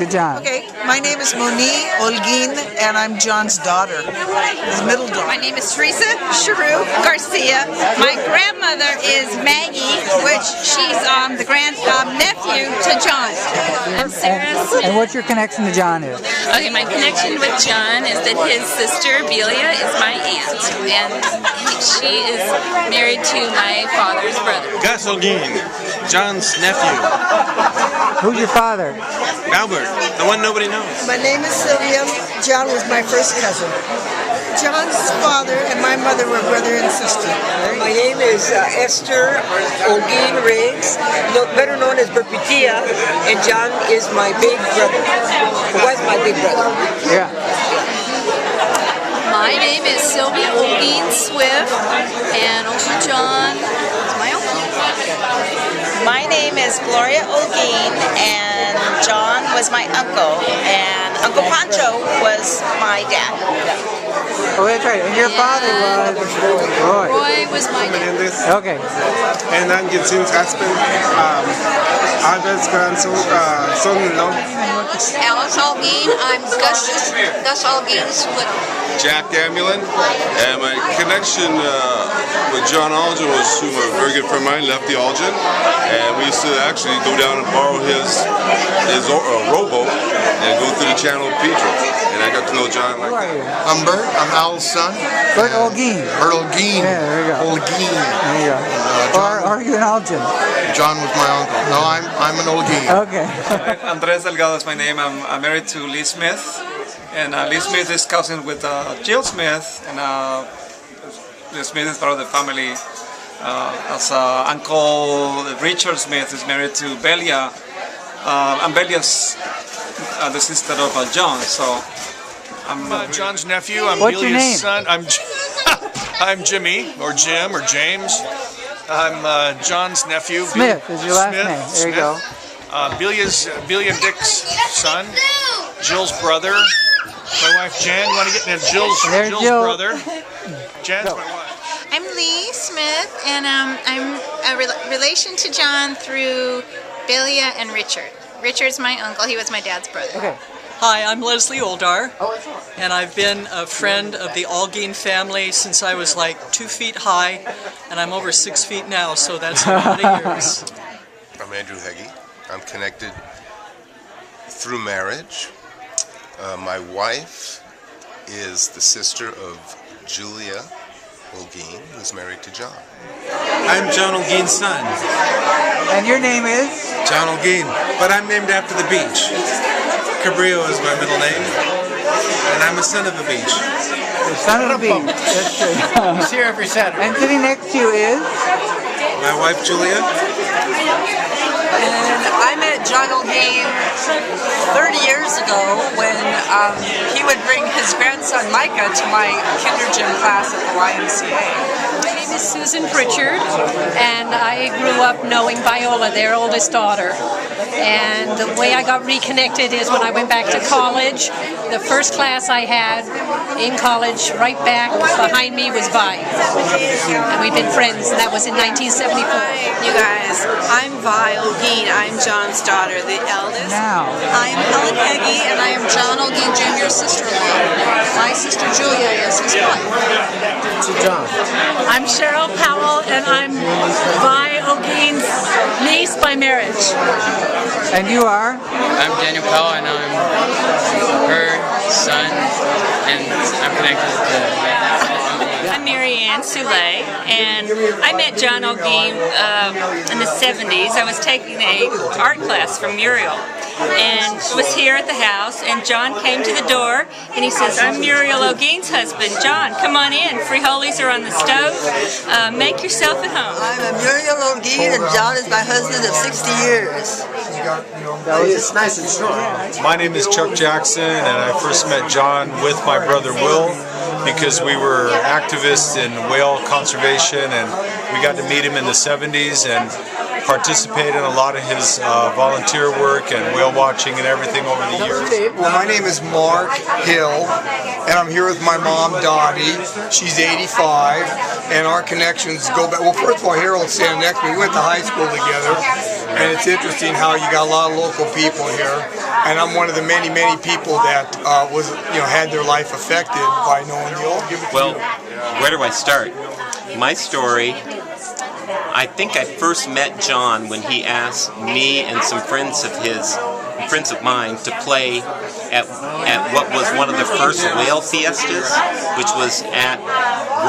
John. Okay, my name is Monique Olguin, and I'm John's daughter, his middle daughter. My name is Teresa Cheroux Garcia. My grandmother is Maggie, which she's the nephew to John. I'm Sarah Smith. And what's your connection to John is? Okay, my connection with John is that his sister Belia is my aunt, and she is married to my father's brother. Gus Olguin, John's nephew. Who's your father? Albert, the one nobody knows. My name is Sylvia. John was my first cousin. John's father and my mother were brother and sister. My name is Esther Olguin Riggs, better known as Berpitia, and John is my big brother. Was my big brother. Yeah. My name is Sylvia Olguin Swift, and Uncle John is my uncle. My name is Gloria Olguin, and John was my uncle, and Uncle Pancho was my dad. Oh, that's right. And your father was Roy. Roy was my dad. Okay. And I'm Gibson's husband, Albert's grandson, son-in-law. Alice Olguin, I'm Gus Olguin Swift. Jack Amulin, and my connection with John Olguin was through a very good friend of mine, Lefty Olguin, and we used to actually go down and borrow his rowboat and go through the Channel of Pedro, and I got to know John like that. I'm Bert. I'm Al's son. Bert Olguin. Bert Olguin. Yeah, there you go. Olguin. There you go. Or are you an Olguin? John was my uncle. No, I'm an Olguin. Okay. Andres Delgado is my name. I'm married to Lee Smith, and Lee Smith is cousin with Jill Smith, and Lee Smith is part of the family. Uncle Richard Smith is married to Belia, and Belia's the sister of John. So I'm John's nephew. I'm What's your name? Belia's son. I'm Jimmy or Jim or James. I'm John's nephew. Smith is your last name. There you go. Belia and Dick's son. Jill's brother. My wife Jan. You want to get into Jill's brother? Jan's my wife. I'm Lee Smith, and I'm a relation to John through Belia and Richard. Richard's my uncle. He was my dad's brother. Okay. Hi, I'm Leslie Oldar, and I've been a friend of the Olguin family since I was like 2 feet high, and I'm over 6 feet now, so that's a lot of years. I'm Andrew Heggie. I'm connected through marriage. My wife is the sister of Julia Olguin, who's married to John. I'm John Olguin's son, And your name is? John Olguin, but I'm named after the beach. Cabrillo is my middle name, and I'm a son of the beach. The son of the beach. That's true. He's here every Saturday. And sitting next to you is? My wife Julia. And I met John Olguin 30 years ago when he would bring his grandson Micah to my kinder gym class at the YMCA. My name is Susan Pritchard, and I grew up knowing Viola, their oldest daughter. And the way I got reconnected is when I went back to college. The first class I had in college, right back behind me, was Vi. And we've been friends, and that was in 1974. Hi, you guys. I'm Vi Olguin. I'm John's daughter, the eldest. Now. I'm Helen Heggie, and I am John Olguin Jr.'s sister-in-law. My sister Julia is his wife. To John. I'm Cheryl Powell, and I'm Vi Olguin's niece by marriage. And you are? I'm Daniel Powell, and I'm her son, and I'm connected to I'm Mary Ann Soule, and I met John Olguin in the 70s. I was taking an art class from Muriel, and was here at the house, and John came to the door, and he says, I'm Muriel Olguin's husband. John, come on in. Frijoles are on the stove. Make yourself at home. I'm Muriel Olguin, and John is my husband of 60 years. It's nice and short. My name is Chuck Jackson, and I first met John with my brother Will because we were activists in whale conservation, and we got to meet him in the 70s and participate in a lot of his volunteer work and whale watching and everything over the years. Well, my name is Mark Hill, and I'm here with my mom, Dottie. She's 85, and our connections go back. Well, first of all, Harold's standing next to me. We went to high school together, and it's interesting how you got a lot of local people here, and I'm one of the many people that had their life affected by knowing the Olguin. Well, where do I start? My story, I think I first met John when he asked me and some friends of mine to play at what was one of the first whale fiestas, which was at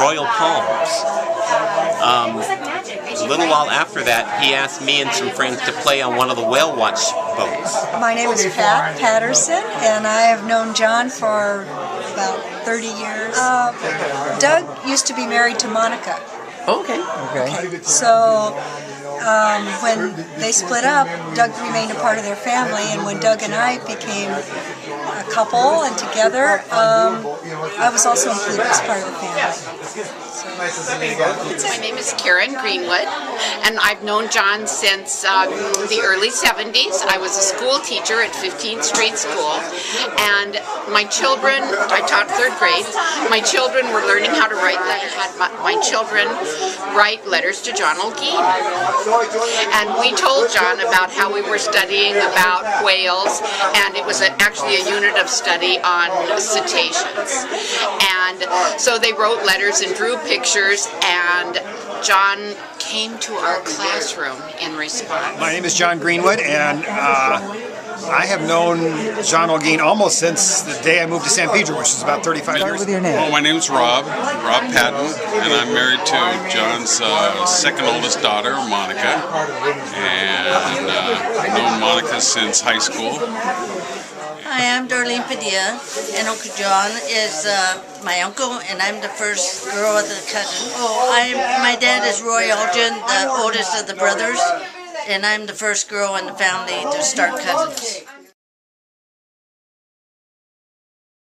Royal Palms. A little while after that, he asked me and some friends to play on one of the whale watch boats. My name is Pat Patterson, and I have known John for about 30 years. Doug used to be married to Monica. Okay. So when they split up, Doug remained a part of their family, and when Doug and I became a couple and together, I was also included as part of the family. My name is Karen Greenwood, and I've known John since the early 70s. I was a school teacher at 15th Street School, and my children, I taught 3rd grade, my children were learning how to write letters. I had my children write letters to John Olguin. And we told John about how we were studying about whales, and it was actually a unit of study on cetaceans. And so they wrote letters and drew pictures, and John came to our classroom in response. My name is John Greenwood, and I have known John Olguin almost since the day I moved to San Pedro, which is about 35 years ago. Well, my name's Rob Patton, and I'm married to John's second oldest daughter, Monica, and I've known Monica since high school. Hi, I'm Darlene Padilla, and Uncle John is my uncle, and I'm the first girl of the cousin. My dad is Roy Olguin, the oldest of the brothers, and I'm the first girl in the family to start cousins.